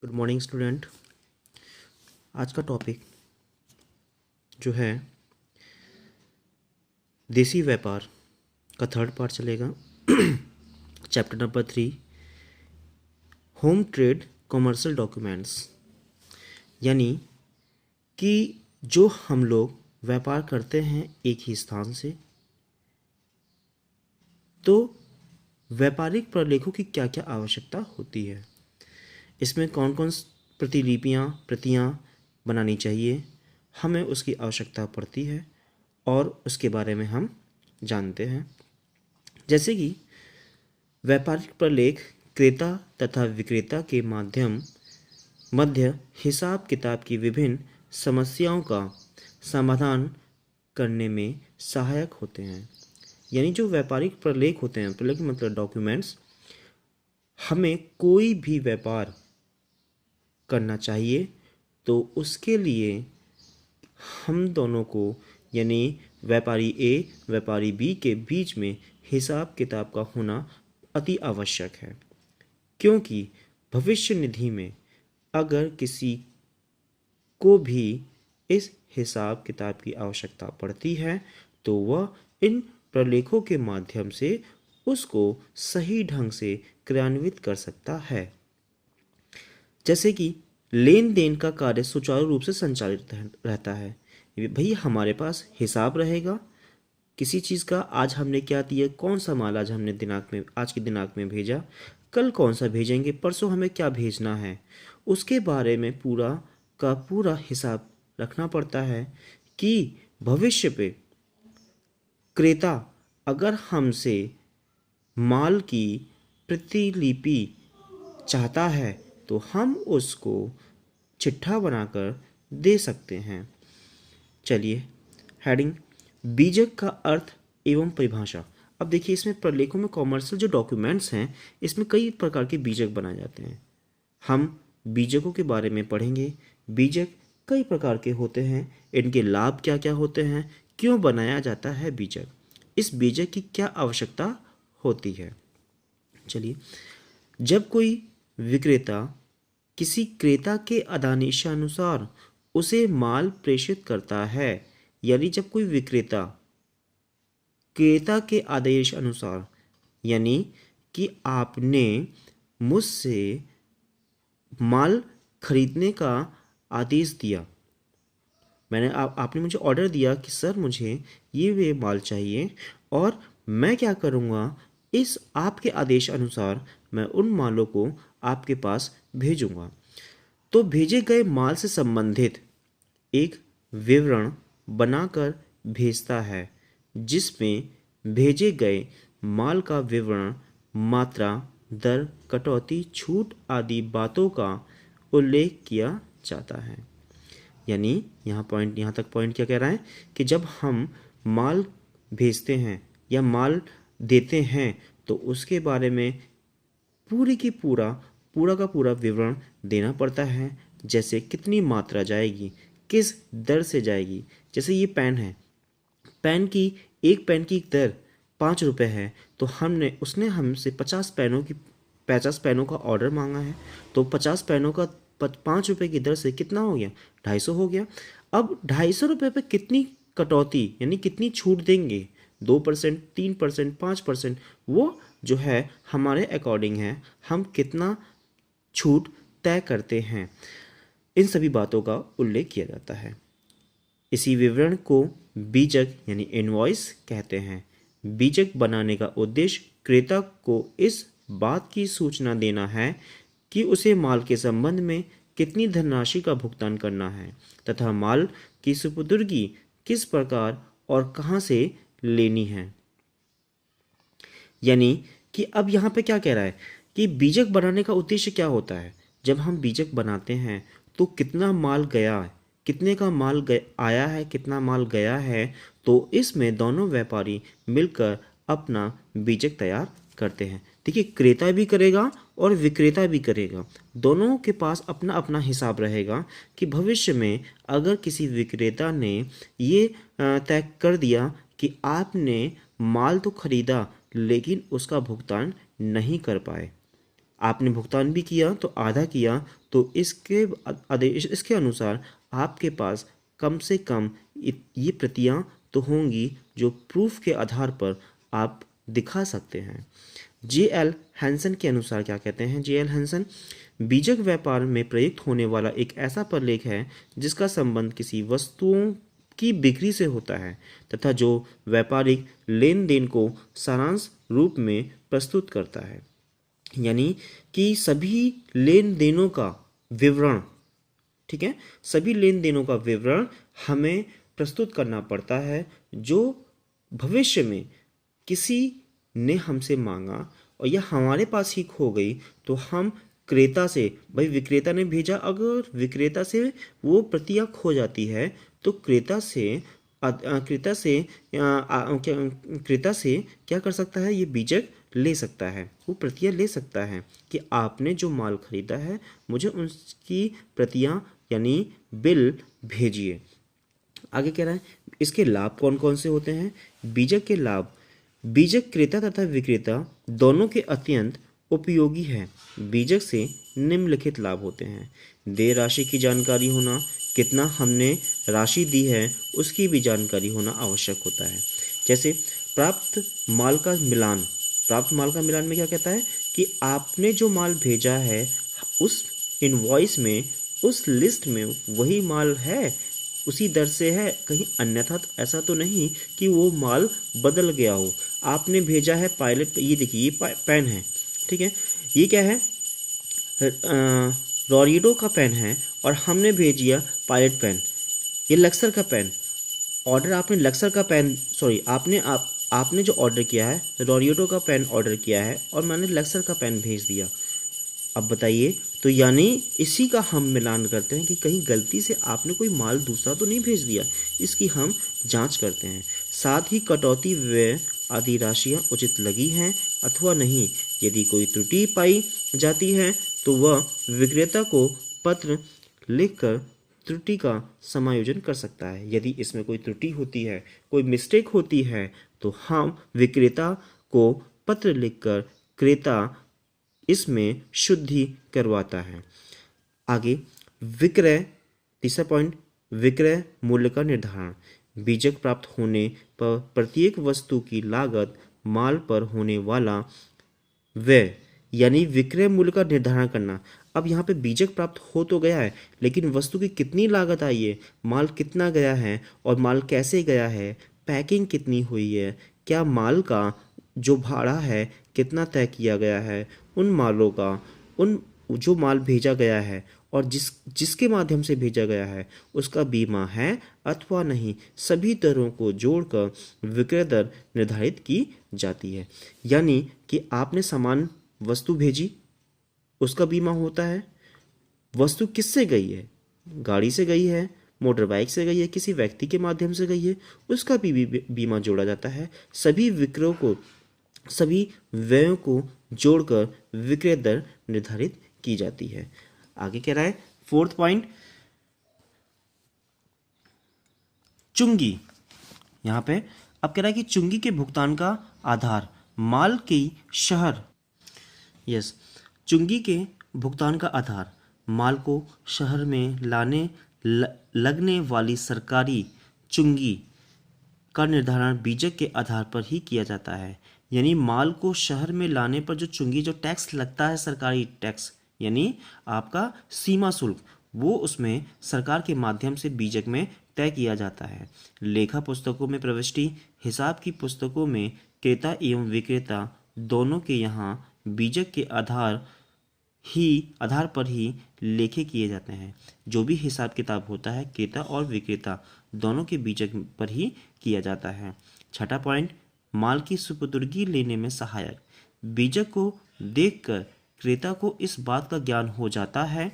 Good morning student. आज का topic जो है देसी व्यापार का थर्ड पार्ट चलेगा। Chapter number 3, home trade commercial documents. यानी कि जो हम लोग व्यापार करते हैं एक ही स्थान से, तो व्यापारिक प्रलेखों की क्या क्या आवश्यकता होती है, इसमें कौन कौन प्रतियां बनानी चाहिए, हमें उसकी आवश्यकता पड़ती है और उसके बारे में हम जानते हैं। जैसे कि व्यापारिक प्रलेख क्रेता तथा विक्रेता के मध्य हिसाब किताब की विभिन्न समस्याओं का समाधान करने में सहायक होते हैं। यानी जो व्यापारिक प्रलेख होते हैं, प्रलेख मतलब डॉक्यूमेंट्स, हमें कोई भी व्यापार करना चाहिए तो उसके लिए हम दोनों को, यानी व्यापारी ए व्यापारी बी के बीच में हिसाब किताब का होना अति आवश्यक है। क्योंकि भविष्य निधि में अगर किसी को भी इस हिसाब किताब की आवश्यकता पड़ती है तो वह इन प्रलेखों के माध्यम से उसको सही ढंग से क्रियान्वित कर सकता है। जैसे कि लेन देन का कार्य सुचारू रूप से संचालित रहता है। भाई हमारे पास हिसाब रहेगा किसी चीज़ का, आज हमने क्या दिया, कौन सा माल आज हमने आज के दिनांक में भेजा, कल कौन सा भेजेंगे, परसों हमें क्या भेजना है, उसके बारे में पूरा का पूरा हिसाब रखना पड़ता है कि भविष्य पे क्रेता अगर हमसे माल की प्रतिलिपि चाहता है तो हम उसको चिट्ठा बनाकर दे सकते हैं। चलिए, हेडिंग बीजक का अर्थ एवं परिभाषा। अब देखिए, इसमें प्रलेखों में कॉमर्शियल जो डॉक्यूमेंट्स हैं, इसमें कई प्रकार के बीजक बनाए जाते हैं। हम बीजकों के बारे में पढ़ेंगे। बीजक कई प्रकार के होते हैं, इनके लाभ क्या क्या होते हैं, क्यों बनाया जाता है बीजक, इस बीजक की क्या आवश्यकता होती है। चलिए, जब कोई विक्रेता किसी क्रेता के आदेशानुसार उसे माल प्रेषित करता है, यानी जब कोई विक्रेता क्रेता के आदेश अनुसार, यानी कि आपने मुझसे माल खरीदने का आदेश दिया, आपने मुझे ऑर्डर दिया कि सर मुझे ये माल चाहिए और मैं क्या करूँगा, इस आपके आदेश अनुसार मैं उन मालों को आपके पास भेजूँगा। तो भेजे गए माल से संबंधित एक विवरण बनाकर भेजता है, जिसमें भेजे गए माल का विवरण, मात्रा, दर, कटौती, छूट आदि बातों का उल्लेख किया जाता है। यानी यहाँ तक पॉइंट क्या कह रहा है कि जब हम माल भेजते हैं या माल देते हैं तो उसके बारे में पूरा का पूरा विवरण देना पड़ता है। जैसे कितनी मात्रा जाएगी, किस दर से जाएगी। जैसे ये पेन है, एक पेन की दर 5 रुपये है, तो उसने हमसे 50 पेनों का ऑर्डर मांगा है, तो 50 पेनों का 5 रुपये की दर से कितना हो गया, 250 हो गया। अब 250 रुपये पे कितनी कटौती यानी कितनी छूट देंगे, 2%, 3%, 5%, वो जो है हमारे अकॉर्डिंग है, हम कितना छूट तय करते हैं, इन सभी बातों का उल्लेख किया जाता है। इसी विवरण को बीजक यानी इनवॉइस कहते हैं। बीजक बनाने का उद्देश्य क्रेता को इस बात की सूचना देना है कि उसे माल के संबंध में कितनी धनराशि का भुगतान करना है तथा माल की सुपुर्दगी किस प्रकार और कहाँ से लेनी है। यानी कि अब यहाँ पे क्या कह रहा है कि बीजक बनाने का उद्देश्य क्या होता है। जब हम बीजक बनाते हैं तो कितना माल गया है, कितने का माल आया है, कितना माल गया है, तो इसमें दोनों व्यापारी मिलकर अपना बीजक तैयार करते हैं। देखिए, क्रेता भी करेगा और विक्रेता भी करेगा, दोनों के पास अपना अपना हिसाब रहेगा कि भविष्य में अगर किसी विक्रेता ने ये तय कर दिया कि आपने माल तो खरीदा लेकिन उसका भुगतान नहीं कर पाए, आपने भुगतान भी किया तो आधा किया, तो इसके आदेश इसके अनुसार आपके पास कम से कम ये प्रतियां तो होंगी जो प्रूफ के आधार पर आप दिखा सकते हैं। जे एल हैंसन के अनुसार क्या कहते हैं जे एल हैंसन, बीजक व्यापार में प्रयुक्त होने वाला एक ऐसा प्रलेख है जिसका संबंध किसी वस्तुओं की बिक्री से होता है तथा जो व्यापारिक लेन देन को सारांश रूप में प्रस्तुत करता है। यानी कि सभी लेन देनों का विवरण, ठीक है, सभी लेन देनों का विवरण हमें प्रस्तुत करना पड़ता है जो भविष्य में किसी ने हमसे मांगा और यह हमारे पास ही खो गई तो हम क्रेता से, भाई विक्रेता ने भेजा, अगर विक्रेता से वो प्रतियां खो जाती है तो क्रेता से क्या कर सकता है, ये बीजक ले सकता है, वो प्रतियां ले सकता है कि आपने जो माल खरीदा है मुझे उसकी प्रतियां यानी बिल भेजिए। आगे कह रहा है इसके लाभ कौन कौन से होते हैं। बीजक के लाभ, बीजक क्रेता तथा विक्रेता दोनों के अत्यंत उपयोगी है। बीजक से निम्नलिखित लाभ होते हैं। देय राशि की जानकारी होना, कितना हमने राशि दी है उसकी भी जानकारी होना आवश्यक होता है। जैसे प्राप्त माल का मिलान, प्राप्त माल का मिलान में क्या कहता है कि आपने जो माल भेजा है उस इनवॉइस में, उस लिस्ट में वही माल है, उसी दर से है, कहीं अन्यथा ऐसा तो नहीं कि वो माल बदल गया हो। आपने भेजा है पायलट, ये देखिए ये पेन है, ठीक है, ये क्या है, रॉरिडो का पेन है और हमने भेज दिया पायलट पेन। ये लक्सर का पेन, ऑर्डर आपने लक्सर का पेन, सॉरी आपने जो ऑर्डर किया है रॉरिडो का पेन ऑर्डर किया है और मैंने लक्सर का पेन भेज दिया। अब बताइए, तो यानी इसी का हम मिलान करते हैं कि कहीं गलती से आपने कोई माल दूसरा तो नहीं भेज दिया, इसकी हम जांच करते हैं। साथ ही कटौती व्यय आदि राशियां उचित लगी हैं अथवा नहीं। यदि कोई त्रुटि पाई जाती है तो वह विक्रेता को पत्र लिखकर त्रुटि का समायोजन कर सकता है। यदि इसमें कोई त्रुटि होती है, कोई मिस्टेक होती है, तो हम विक्रेता को पत्र लिखकर क्रेता इसमें शुद्धि करवाता है। आगे विक्रय, तीसरा पॉइंट, विक्रय मूल्य का निर्धारण। बीजक प्राप्त होने पर प्रत्येक वस्तु की लागत, माल पर होने वाला व्यय यानी विक्रय मूल्य का निर्धारण करना। अब यहाँ पे बीजक प्राप्त हो तो गया है लेकिन वस्तु की कितनी लागत आई है, माल कितना गया है और माल कैसे गया है, पैकिंग कितनी हुई है, क्या माल का जो भाड़ा है कितना तय किया गया है, उन मालों का, उन जो माल भेजा गया है और जिसके माध्यम से भेजा गया है उसका बीमा है अथवा नहीं, सभी दरों को जोड़कर विक्रय दर निर्धारित की जाती है। यानी कि आपने सामान वस्तु भेजी, उसका बीमा होता है। वस्तु किससे गई है, गाड़ी से गई है, मोटर बाइक से गई है, किसी व्यक्ति के माध्यम से गई है, उसका भी बीमा जोड़ा जाता है। सभी विक्रयों को, सभी व्ययों को जोड़कर विक्रय दर निर्धारित की जाती है। आगे कह रहा है फोर्थ पॉइंट, चुंगी। यहाँ पे अब कह रहा है कि चुंगी के भुगतान का आधार माल की शहर, यस, चुंगी के भुगतान का आधार माल को शहर में लाने लगने वाली सरकारी चुंगी का निर्धारण बीजक के आधार पर ही किया जाता है। यानी माल को शहर में लाने पर जो चुंगी, जो टैक्स लगता है, सरकारी टैक्स यानी आपका सीमा शुल्क, वो उसमें सरकार के माध्यम से बीजक में तय किया जाता है। लेखा पुस्तकों में प्रविष्टि, हिसाब की पुस्तकों में क्रेता एवं विक्रेता दोनों के यहाँ बीजक के आधार पर ही लेखे किए जाते हैं। जो भी हिसाब किताब होता है क्रेता और विक्रेता दोनों के बीजक पर ही किया जाता है। छठा पॉइंट, माल की सुपुर्दगी लेने में सहायक। बीजक को देखकर क्रेता को इस बात का ज्ञान हो जाता है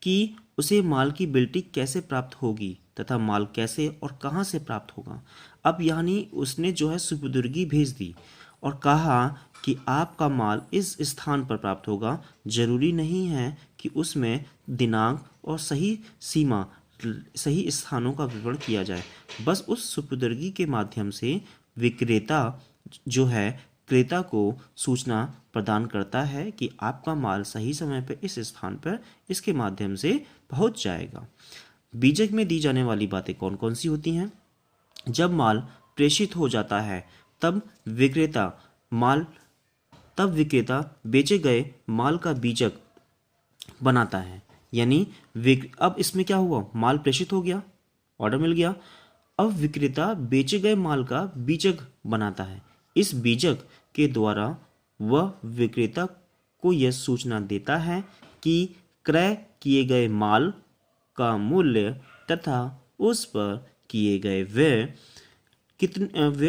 कि उसे माल की बिल्टी कैसे प्राप्त होगी तथा माल कैसे और कहाँ से प्राप्त होगा। अब यानी उसने जो है सुपुर्दगी भेज दी और कहा कि आपका माल इस स्थान पर प्राप्त होगा। जरूरी नहीं है कि उसमें दिनांक और सही सीमा, सही स्थानों का विवरण किया जाए। बस उस सुपुर्दगी के माध्यम से विक्रेता जो है क्रेता को सूचना प्रदान करता है कि आपका माल सही समय पर इस स्थान पर इसके माध्यम से पहुंच जाएगा। बीजक में दी जाने वाली बातें कौन कौन सी होती हैं? जब माल प्रेषित हो जाता है तब विक्रेता बेचे गए माल का बीजक बनाता है। यानी अब इसमें क्या हुआ, माल प्रेषित हो गया, ऑर्डर मिल गया, अब विक्रेता बेचे गए माल का बीजक बनाता है। इस बीजक के द्वारा वह विक्रेता को यह सूचना देता है कि क्रय किए गए माल का मूल्य तथा उस पर किए गए व्यय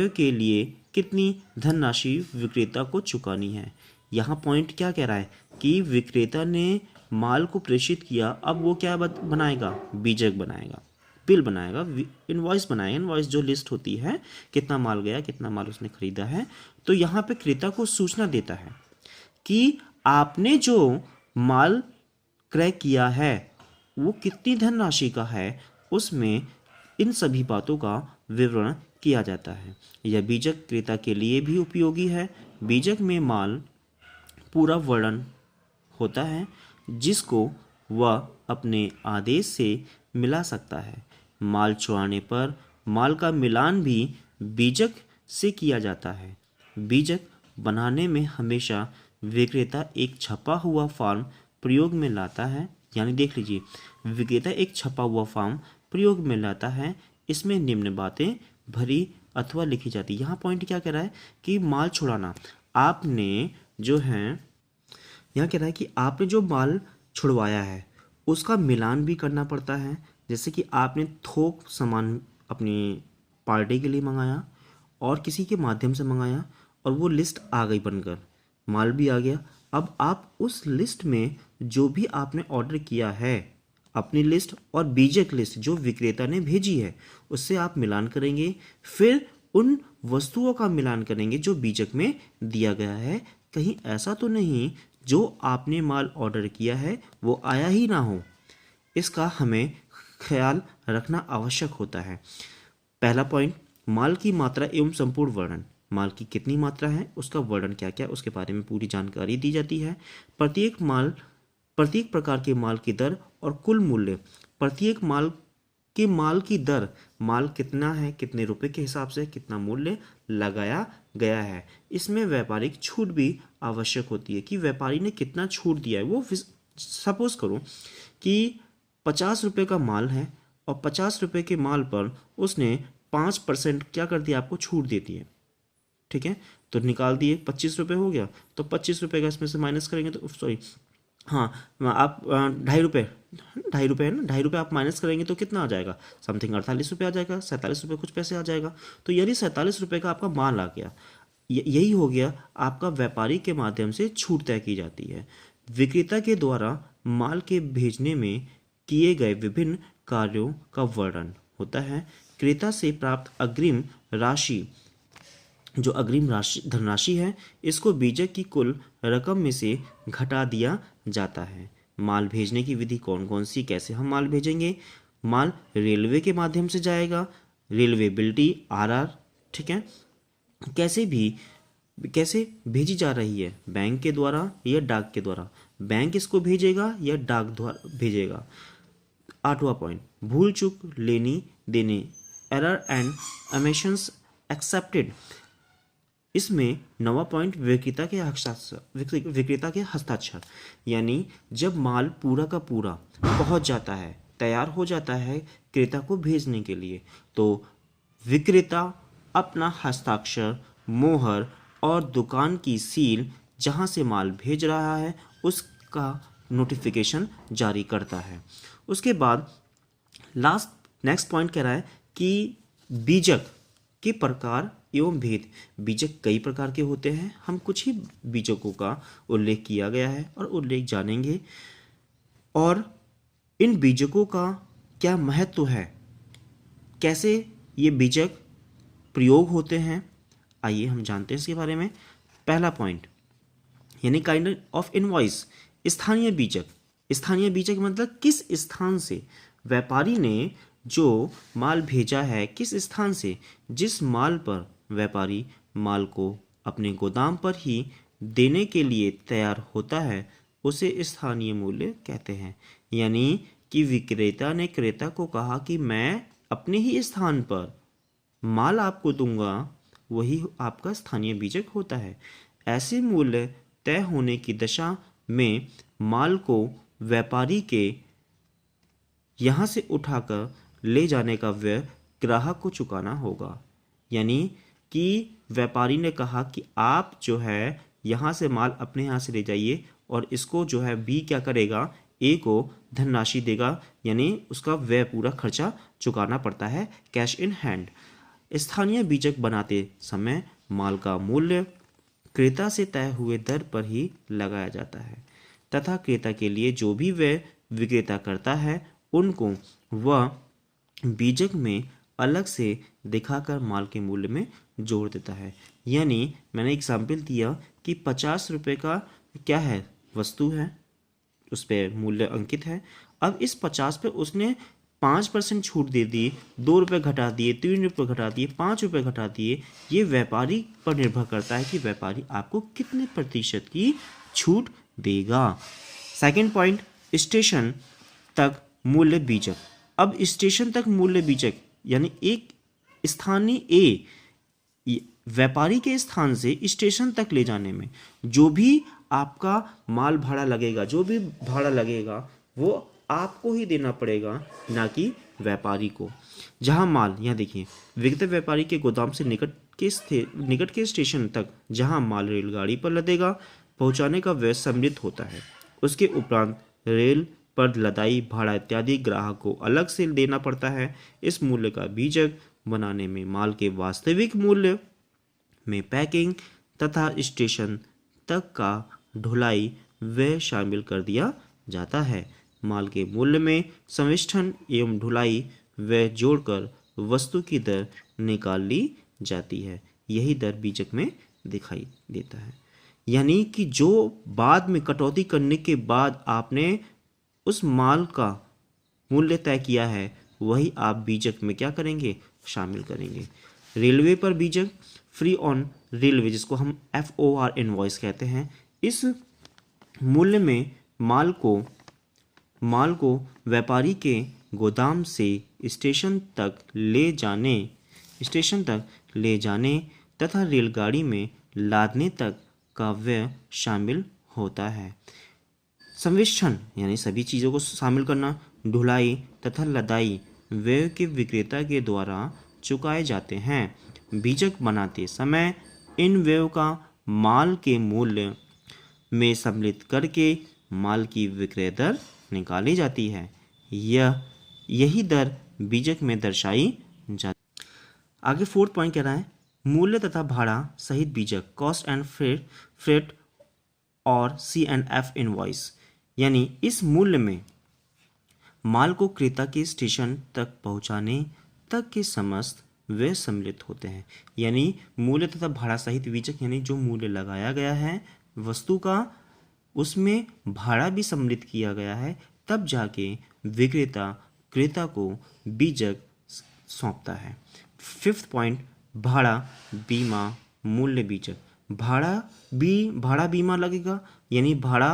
के लिए कितनी धनराशि विक्रेता को चुकानी है। यहाँ पॉइंट क्या कह रहा है कि विक्रेता ने माल को प्रेषित किया, अब वो क्या बनाएगा, बीजक बनाएगा, बिल बनाएगा, इनवॉइस बनाएगा। इनवॉइस जो लिस्ट होती है, कितना माल गया, कितना माल उसने खरीदा है। तो यहाँ पे क्रेता को सूचना देता है कि आपने जो माल क्रय किया है वो कितनी धनराशि का है, उसमें इन सभी बातों का विवरण किया जाता है। यह बीजक क्रेता के लिए भी उपयोगी है। बीजक में माल पूरा वर्णन होता है जिसको वह अपने आदेश से मिला सकता है। माल छुड़ाने पर माल का मिलान भी बीजक से किया जाता है। बीजक बनाने में हमेशा विक्रेता एक छपा हुआ फॉर्म प्रयोग में लाता है। यानी देख लीजिए, विक्रेता एक छपा हुआ फॉर्म प्रयोग में लाता है। इसमें निम्न बातें भरी अथवा लिखी जाती है। यहाँ पॉइंट क्या कह रहा है कि माल छुड़ाना, आपने जो है, यहाँ कह रहा है कि आपने जो माल छुड़वाया है उसका मिलान भी करना पड़ता है। जैसे कि आपने थोक सामान अपनी पार्टी के लिए मंगाया और किसी के माध्यम से मंगाया और वो लिस्ट आ गई बनकर, माल भी आ गया। अब आप उस लिस्ट में जो भी आपने ऑर्डर किया है, अपनी लिस्ट और बीजक लिस्ट जो विक्रेता ने भेजी है, उससे आप मिलान करेंगे। फिर उन वस्तुओं का मिलान करेंगे जो बीजक में दिया गया है। कहीं ऐसा तो नहीं जो आपने माल ऑर्डर किया है वो आया ही ना हो, इसका हमें ख्याल रखना आवश्यक होता है। पहला पॉइंट, माल की मात्रा एवं संपूर्ण वर्णन। माल की कितनी मात्रा है, उसका वर्णन क्या क्या, उसके बारे में पूरी जानकारी दी जाती है। प्रत्येक प्रकार के माल की दर और कुल मूल्य। प्रत्येक माल की दर, माल कितना है, कितने रुपए के हिसाब से कितना मूल्य लगाया गया है। इसमें व्यापारिक छूट भी आवश्यक होती है कि व्यापारी ने कितना छूट दिया है। वो सपोज करो कि 50 रुपये का माल है और 50 रुपये के माल पर उसने 5% क्या कर दिया, आपको छूट दे दी है। ठीक है, तो निकाल दिए, 25 रुपये हो गया, तो 25 रुपये का इसमें से माइनस करेंगे तो सॉरी, हाँ, आप 2.5 रुपये है ना, 2.5 रुपये आप माइनस करेंगे तो कितना आ जाएगा, समथिंग 48 रुपये आ जाएगा, 47 रुपये कुछ पैसे आ जाएगा। तो यानी 47 रुपये का आपका माल आ गया। यही हो गया आपका व्यापारी के माध्यम से छूट तय की जाती है। विक्रेता के द्वारा माल के भेजने में किए गए विभिन्न कार्यों का वर्णन होता है। क्रेता से प्राप्त अग्रिम राशि, जो अग्रिम राशि धनराशि है, इसको बीजक की कुल रकम में से घटा दिया जाता है। माल भेजने की विधि कौन कौन सी, कैसे हम माल भेजेंगे। माल रेलवे के माध्यम से जाएगा, रेलवे बिल्टी RR, ठीक है। कैसे भेजी जा रही है, बैंक के द्वारा या डाक के द्वारा, बैंक इसको भेजेगा या डाक द्वारा भेजेगा। 8वां पॉइंट, भूल चूक लेनी देने, एरर एंड ओमिशंस एक्सेप्टेड। इसमें 9वां पॉइंट, विक्रेता के हस्ताक्षर। यानी जब माल पूरा का पूरा पहुंच जाता है, तैयार हो जाता है क्रेता को भेजने के लिए, तो विक्रेता अपना हस्ताक्षर, मोहर और दुकान की सील जहां से माल भेज रहा है उसका नोटिफिकेशन जारी करता है। उसके बाद नेक्स्ट पॉइंट कह रहा है कि बीजक के प्रकार एवं भेद। बीजक कई प्रकार के होते हैं, हम कुछ ही बीजकों का उल्लेख किया गया है और उल्लेख जानेंगे, और इन बीजकों का क्या महत्व है, कैसे ये बीजक प्रयोग होते हैं, आइए हम जानते हैं इसके बारे में। पहला पॉइंट, यानी काइंड ऑफ इनवॉइस, स्थानीय बीजक। स्थानीय बीजक मतलब किस स्थान से व्यापारी ने जो माल भेजा है, किस स्थान से, जिस माल पर व्यापारी माल को अपने गोदाम पर ही देने के लिए तैयार होता है उसे स्थानीय मूल्य कहते हैं। यानी कि विक्रेता ने क्रेता को कहा कि मैं अपने ही स्थान पर माल आपको दूंगा, वही आपका स्थानीय बीजक होता है। ऐसे मूल्य तय होने की दशा में माल को व्यापारी के यहाँ से उठाकर ले जाने का व्यय ग्राहक को चुकाना होगा। यानी कि व्यापारी ने कहा कि आप जो है यहाँ से माल अपने यहाँ से ले जाइए और इसको जो है बी क्या करेगा, ए को धनराशि देगा, यानी उसका व्यय पूरा खर्चा चुकाना पड़ता है कैश इन हैंड। स्थानीय बीजक बनाते समय माल का मूल्य क्रेता से तय हुए दर पर ही लगाया जाता है तथा क्रेता के लिए जो भी व्यय विक्रेता करता है उनको वह बीजक में अलग से दिखाकर माल के मूल्य में जोड़ देता है। यानी मैंने एग्जाम्पल दिया कि 50 रुपये का क्या है, वस्तु है, उस पर मूल्य अंकित है। अब इस 50 पे उसने 5% छूट दे दी, 2 रुपये घटा दिए, 3 रुपये घटा दिए, 5 रुपये घटा दिए। ये व्यापारी पर निर्भर करता है कि व्यापारी आपको कितने प्रतिशत की छूट देगा। सेकंड पॉइंट, स्टेशन तक मूल्य बीजक। अब स्टेशन तक मूल्य बीजक यानी एक स्थानीय ए व्यापारी के स्थान से स्टेशन तक ले जाने में जो भी आपका माल भाड़ा लगेगा, जो भी भाड़ा लगेगा वो आपको ही देना पड़ेगा, ना कि व्यापारी को। जहां माल, यहाँ देखिए, विक्रेता व्यापारी के गोदाम से निकट के स्टेशन तक जहां माल रेलगाड़ी पर लदेगा पहुंचाने का व्यय सम्मिलित होता है। उसके उपरांत रेल पर लदाई, भाड़ा इत्यादि ग्राहक को अलग से देना पड़ता है। इस मूल्य का बीजक बनाने में माल के वास्तविक मूल्य में पैकिंग तथा स्टेशन तक का ढुलाई व्यय शामिल कर दिया जाता है। माल के मूल्य में संविष्टन एवं ढुलाई व्यय जोड़कर वस्तु की दर निकाल ली जाती है। यही दर बीजक में दिखाई देता है। यानी कि जो बाद में कटौती करने के बाद आपने उस माल का मूल्य तय किया है वही आप बीजक में क्या करेंगे, शामिल करेंगे। रेलवे पर बीजक, फ्री ऑन रेलवे, जिसको हम FOR इनवॉइस कहते हैं, इस मूल्य में माल को व्यापारी के गोदाम से स्टेशन तक ले जाने तथा रेलगाड़ी में लादने तक का व्यय शामिल होता है। संविष्टन यानी सभी चीज़ों को शामिल करना, ढुलाई तथा लदाई व्यय के विक्रेता के द्वारा चुकाए जाते हैं। बीजक बनाते समय इन व्ययों का माल के मूल्य में सम्मिलित करके माल की विक्रय दर निकाली जाती है। यही दर बीजक में दर्शाई जाती। आगे फोर्थ पॉइंट कह रहा है, मूल्य तथा भाड़ा सहित बीजक, कॉस्ट एंड फ्रेट और C&F इनवॉइस। यानी इस मूल्य में माल को क्रेता के स्टेशन तक पहुंचाने तक के समस्त वे सम्मिलित होते हैं। यानी मूल्य तथा भाड़ा सहित बीजक यानी जो मूल्य लगाया गया है वस्तु का, उसमें भाड़ा भी सम्मिलित किया गया है, तब जाके विक्रेता क्रेता को बीजक सौंपता है। फिफ्थ पॉइंट, भाड़ा बीमा मूल्य बीजक। भाड़ा बीमा लगेगा, यानी भाड़ा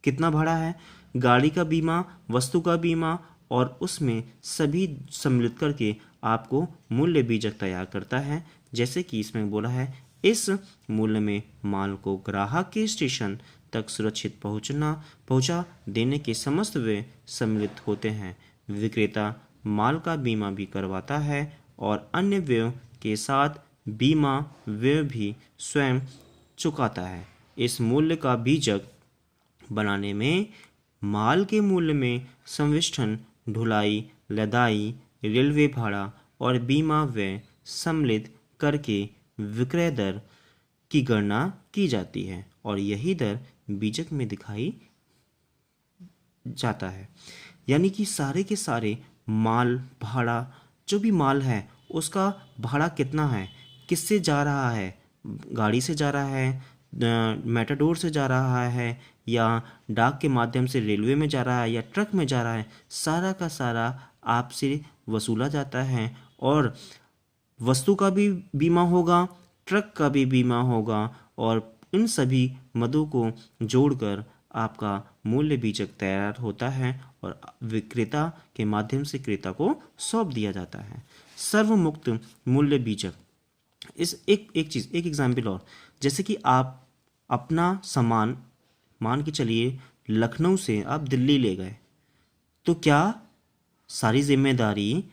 कितना भाड़ा है, गाड़ी का बीमा, वस्तु का बीमा, और उसमें सभी सम्मिलित करके आपको मूल्य बीजक तैयार करता है। जैसे कि इसमें बोला है, इस मूल्य में माल को ग्राहक के स्टेशन तक सुरक्षित पहुंचा देने के समस्त व्यय सम्मिलित होते हैं। विक्रेता माल का बीमा भी करवाता है और अन्य व्ययों के साथ बीमा व्यय भी स्वयं चुकाता है। इस मूल्य का बीजक बनाने में माल के मूल्य में संविष्टन, ढुलाई, लदाई, रेलवे भाड़ा और बीमा व्यय सम्मिलित करके विक्रय दर की गणना की जाती है और यही दर बीजक में दिखाई जाता है। यानी कि सारे के सारे माल भाड़ा, जो भी माल है उसका भाड़ा कितना है, किससे जा रहा है, गाड़ी से जा रहा है, मेटाडोर से जा रहा है, या डाक के माध्यम से रेलवे में जा रहा है, या ट्रक में जा रहा है, सारा का सारा आपसे वसूला जाता है। और वस्तु का भी बीमा होगा, ट्रक का भी बीमा होगा और इन सभी मदों को जोड़कर आपका मूल्य बीजक तैयार होता है और विक्रेता के माध्यम से क्रेता को सौंप दिया जाता है। सर्वमुक्त मूल्य बीजक, इस एक एग्जाम्पल और, जैसे कि आप अपना सामान मान के चलिए लखनऊ से आप दिल्ली ले गए, तो क्या सारी जिम्मेदारी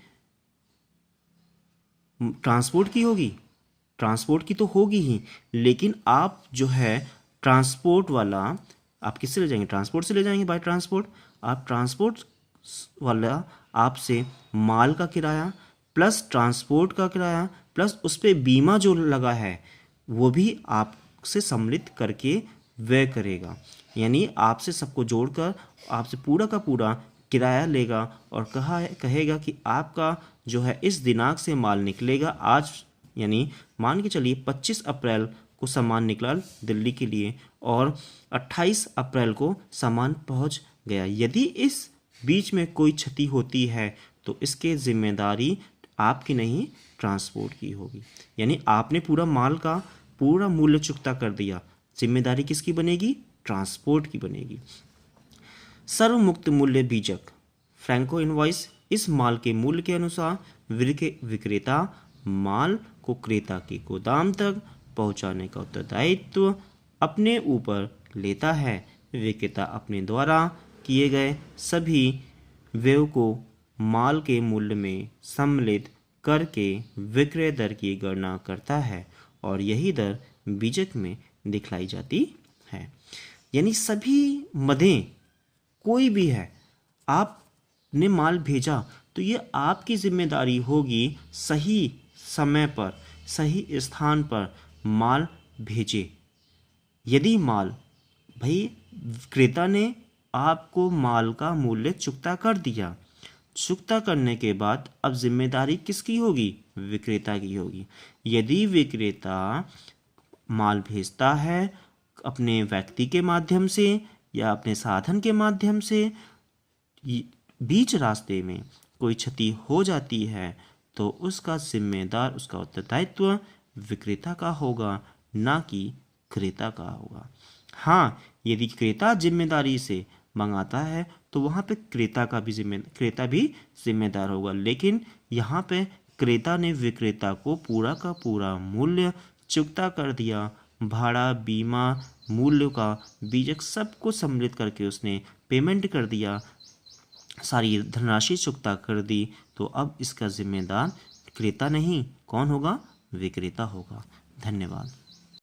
ट्रांसपोर्ट की होगी? ट्रांसपोर्ट की तो होगी ही, लेकिन आप जो है ट्रांसपोर्ट वाला, आप किससे ले जाएंगे? ट्रांसपोर्ट से ले जाएंगे, बाय ट्रांसपोर्ट। आप ट्रांसपोर्ट वाला आपसे माल का किराया प्लस ट्रांसपोर्ट का किराया प्लस उस पर बीमा जो लगा है वो भी आपसे सम्मिलित करके व्यय करेगा। यानी आपसे सबको जोड़कर आपसे पूरा का पूरा किराया लेगा और कहेगा कि आपका जो है इस दिनांक से माल निकलेगा आज, यानी मान के चलिए 25 अप्रैल को सामान निकला दिल्ली के लिए और 28 अप्रैल को सामान पहुंच गया। यदि इस बीच में कोई क्षति होती है तो इसके जिम्मेदारी आपकी नहीं, ट्रांसपोर्ट की होगी। यानी आपने पूरा माल का पूरा मूल्य चुकता कर दिया, जिम्मेदारी किसकी बनेगी? ट्रांसपोर्ट की बनेगी। सर्वमुक्त मूल्य बीजक, फ्रैंको इनवॉइस, इस माल के मूल्य के अनुसार विक्रेता माल को क्रेता के गोदाम तक पहुंचाने का उत्तरदायित्व अपने ऊपर लेता है। विक्रेता अपने द्वारा किए गए सभी व्ययों को माल के मूल्य में सम्मिलित करके विक्रय दर की गणना करता है और यही दर बीजक में दिखलाई जाती है। यानी सभी मदें कोई भी है, आपने माल भेजा तो ये आपकी जिम्मेदारी होगी सही समय पर सही स्थान पर माल भेजे। यदि माल, भाई क्रेता ने आपको माल का मूल्य चुकता कर दिया, चुकता करने के बाद अब जिम्मेदारी किसकी होगी? विक्रेता की होगी। यदि विक्रेता माल भेजता है अपने व्यक्ति के माध्यम से या अपने साधन के माध्यम से, बीच रास्ते में कोई क्षति हो जाती है तो उसका जिम्मेदार, उसका उत्तरदायित्व विक्रेता का होगा, ना कि क्रेता का होगा। हाँ, यदि क्रेता जिम्मेदारी से मंगाता है तो वहाँ पे क्रेता भी जिम्मेदार होगा, लेकिन यहाँ पे क्रेता ने विक्रेता को पूरा का पूरा मूल्य चुकता कर दिया, भाड़ा, बीमा, मूल्य का बीजक सबको सम्मिलित करके उसने पेमेंट कर दिया, सारी धनराशि चुकता कर दी, तो अब इसका जिम्मेदार क्रेता नहीं, कौन होगा? विक्रेता होगा। धन्यवाद।